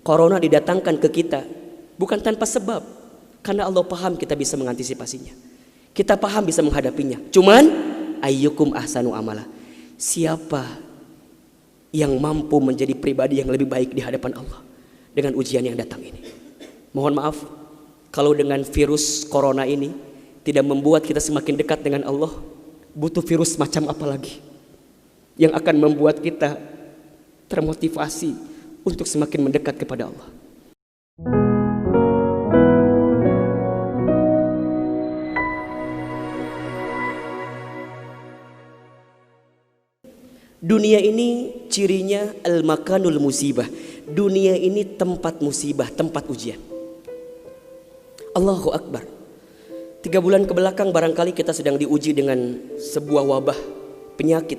Corona didatangkan ke kita bukan tanpa sebab, karena Allah paham kita bisa mengantisipasinya. Kita paham bisa menghadapinya. Cuman ayyukum ahsanu amala. Siapa yang mampu menjadi pribadi yang lebih baik di hadapan Allah dengan ujian yang datang ini. Mohon maaf kalau dengan virus corona ini tidak membuat kita semakin dekat dengan Allah. Butuh virus macam apa lagi yang akan membuat kita termotivasi untuk semakin mendekat kepada Allah. Dunia ini cirinya al-makanul musibah. Dunia ini tempat musibah, tempat ujian. Allahu Akbar. 3 bulan kebelakang barangkali kita sedang diuji dengan sebuah wabah penyakit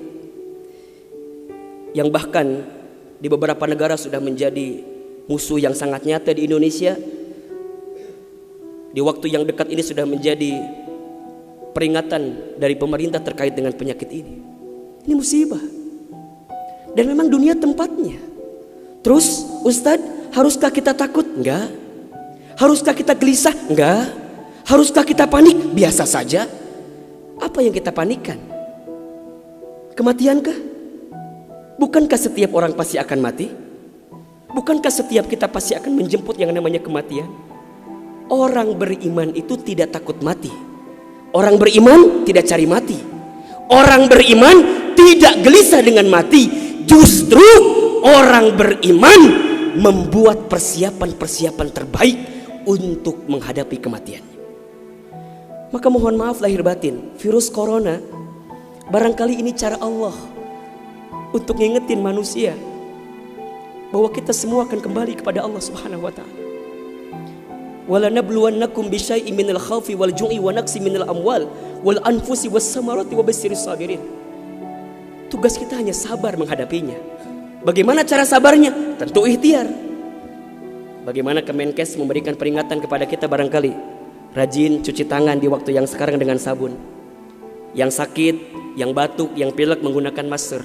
yang bahkan di beberapa negara sudah menjadi musuh yang sangat nyata. Di Indonesia di waktu yang dekat ini sudah menjadi peringatan dari pemerintah terkait dengan penyakit ini. Ini musibah. Dan memang dunia tempatnya. Terus Ustadz, haruskah kita takut? Enggak. Haruskah kita gelisah? Enggak. Haruskah kita panik? Biasa saja. Apa yang kita panikkan? Kematiankah? Bukankah setiap orang pasti akan mati? Bukankah setiap kita pasti akan menjemput yang namanya kematian? Orang beriman itu tidak takut mati. Orang beriman tidak cari mati. Orang beriman tidak gelisah dengan mati. Justru orang beriman membuat persiapan-persiapan terbaik untuk menghadapi kematian. Maka mohon maaf lahir batin, virus corona barangkali ini cara Allah untuk ngingetin manusia bahwa kita semua akan kembali kepada Allah Subhanahu wa taala. Wala nabluwannakum bisyai'in minal khaufi wal ju'i wa naqsi minal amwal wal anfusi was samarati wa basyirus sabirin. Tugas kita hanya sabar menghadapinya. Bagaimana cara sabarnya? Tentu ikhtiar. Bagaimana Kemenkes memberikan peringatan kepada kita barangkali? Rajin cuci tangan di waktu yang sekarang dengan sabun. Yang sakit, yang batuk, yang pilek menggunakan masker.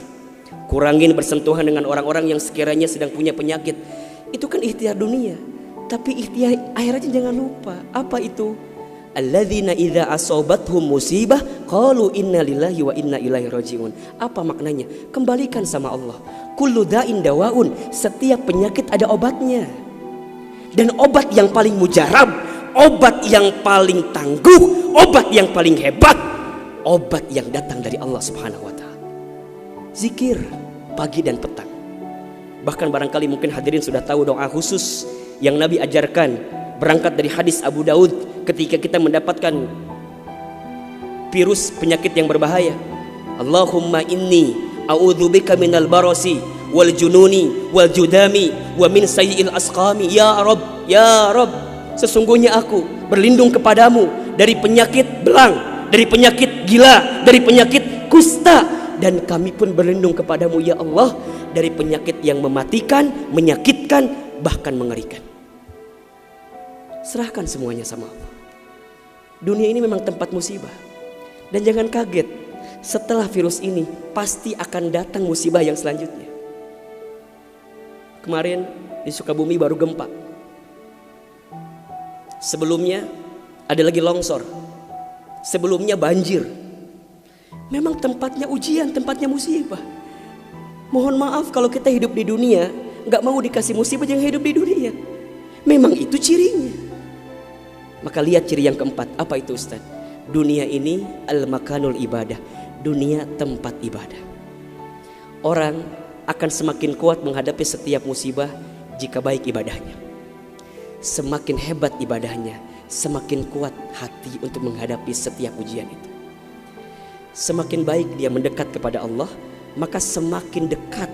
Kurangin bersentuhan dengan orang-orang yang sekiranya sedang punya penyakit. Itu kan ikhtiar dunia. Tapi ikhtiar akhiratnya jangan lupa. Apa itu? Alladzina idza asobathum musibah qalu inna lillahi wa inna ilaihi rajiun. Apa maknanya? Kembalikan sama Allah. Kullu da'in dawaun. Setiap penyakit ada obatnya. Dan obat yang paling mujarab, obat yang paling tangguh, obat yang paling hebat, obat yang datang dari Allah Subhanahu wa taala. Zikir pagi dan petang. Bahkan barangkali mungkin hadirin sudah tahu doa khusus yang Nabi ajarkan berangkat dari hadis Abu Daud ketika kita mendapatkan virus penyakit yang berbahaya. Allahumma inni a'udzubika minal barasi wal jununi wal judami wa min sayyi'il asqami. Ya Rabb, sesungguhnya aku berlindung kepadamu dari penyakit belang, dari penyakit gila, dari penyakit kusta, dan kami pun berlindung kepadamu ya Allah dari penyakit yang mematikan, menyakitkan, bahkan mengerikan. Serahkan semuanya sama Allah. Dunia ini memang tempat musibah. Dan jangan kaget, setelah virus ini pasti akan datang musibah yang selanjutnya. Kemarin di Sukabumi baru gempa. Sebelumnya ada lagi longsor. Sebelumnya banjir. Memang tempatnya ujian, tempatnya musibah. Mohon maaf kalau kita hidup di dunia gak mau dikasih musibah, jangan hidup di dunia. Memang itu cirinya. Maka lihat ciri yang keempat. Apa itu Ustaz? Dunia ini al-makanul ibadah. Dunia tempat ibadah. Orang akan semakin kuat menghadapi setiap musibah jika baik ibadahnya. Semakin hebat ibadahnya, semakin kuat hati untuk menghadapi setiap ujian itu. Semakin baik dia mendekat kepada Allah, maka semakin dekat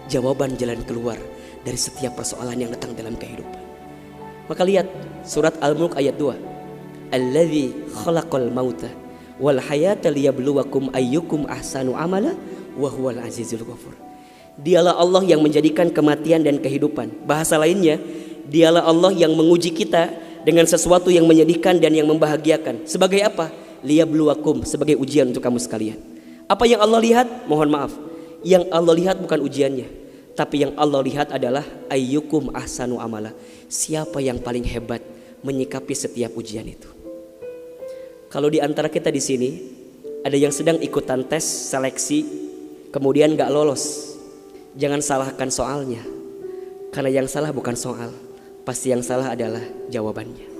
jawaban jalan keluar dari setiap persoalan yang datang dalam kehidupan. Maka lihat surat Al-Mulk ayat 2. Alladzi khalaqal mauta wal hayata liyabluwakum ayyukum ahsanu amala wa huwal azizul ghafur. Dialah Allah yang menjadikan kematian dan kehidupan. Bahasa lainnya, dialah Allah yang menguji kita dengan sesuatu yang menyedihkan dan yang membahagiakan. Sebagai apa? Liyabluwakum, sebagai ujian untuk kamu sekalian. Apa yang Allah lihat? Mohon maaf, yang Allah lihat bukan ujiannya, Tapi yang Allah lihat adalah ayyukum ahsanu amala. Siapa yang paling hebat menyikapi setiap ujian itu. Kalau di antara kita di sini ada yang sedang ikutan tes seleksi kemudian gak lolos, jangan salahkan soalnya. Karena yang salah bukan soal, pasti yang salah adalah jawabannya.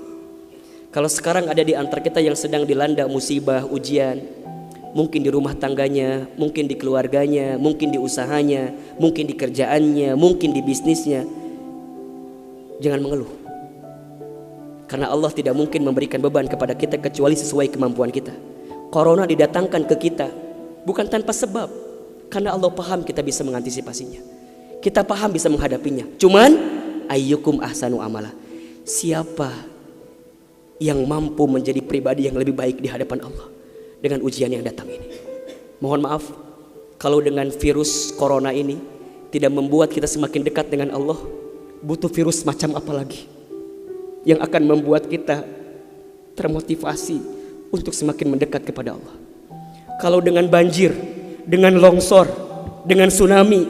Kalau sekarang ada di antara kita yang sedang dilanda musibah, ujian, mungkin di rumah tangganya, mungkin di keluarganya, mungkin di usahanya, mungkin di kerjaannya, mungkin di bisnisnya, jangan mengeluh. Karena Allah tidak mungkin memberikan beban kepada kita kecuali sesuai kemampuan kita. Corona didatangkan ke kita bukan tanpa sebab, karena Allah paham kita bisa mengantisipasinya, kita paham bisa menghadapinya. Cuman ayyukum ahsanu amala, siapa yang mampu menjadi pribadi yang lebih baik di hadapan Allah dengan ujian yang datang ini. Mohon maaf kalau dengan virus corona ini tidak membuat kita semakin dekat dengan Allah, butuh virus macam apa lagi yang akan membuat kita termotivasi untuk semakin mendekat kepada Allah. Kalau dengan banjir, dengan longsor, dengan tsunami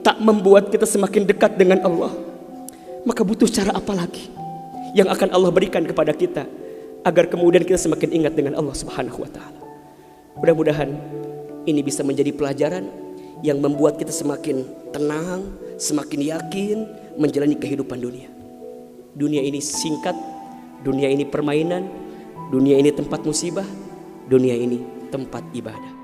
tak membuat kita semakin dekat dengan Allah, maka butuh cara apa lagi yang akan Allah berikan kepada kita agar kemudian kita semakin ingat dengan Allah Subhanahu wa taala. Mudah-mudahan ini bisa menjadi pelajaran yang membuat kita semakin tenang, semakin yakin menjalani kehidupan dunia. Dunia ini singkat, dunia ini permainan, dunia ini tempat musibah, dunia ini tempat ibadah.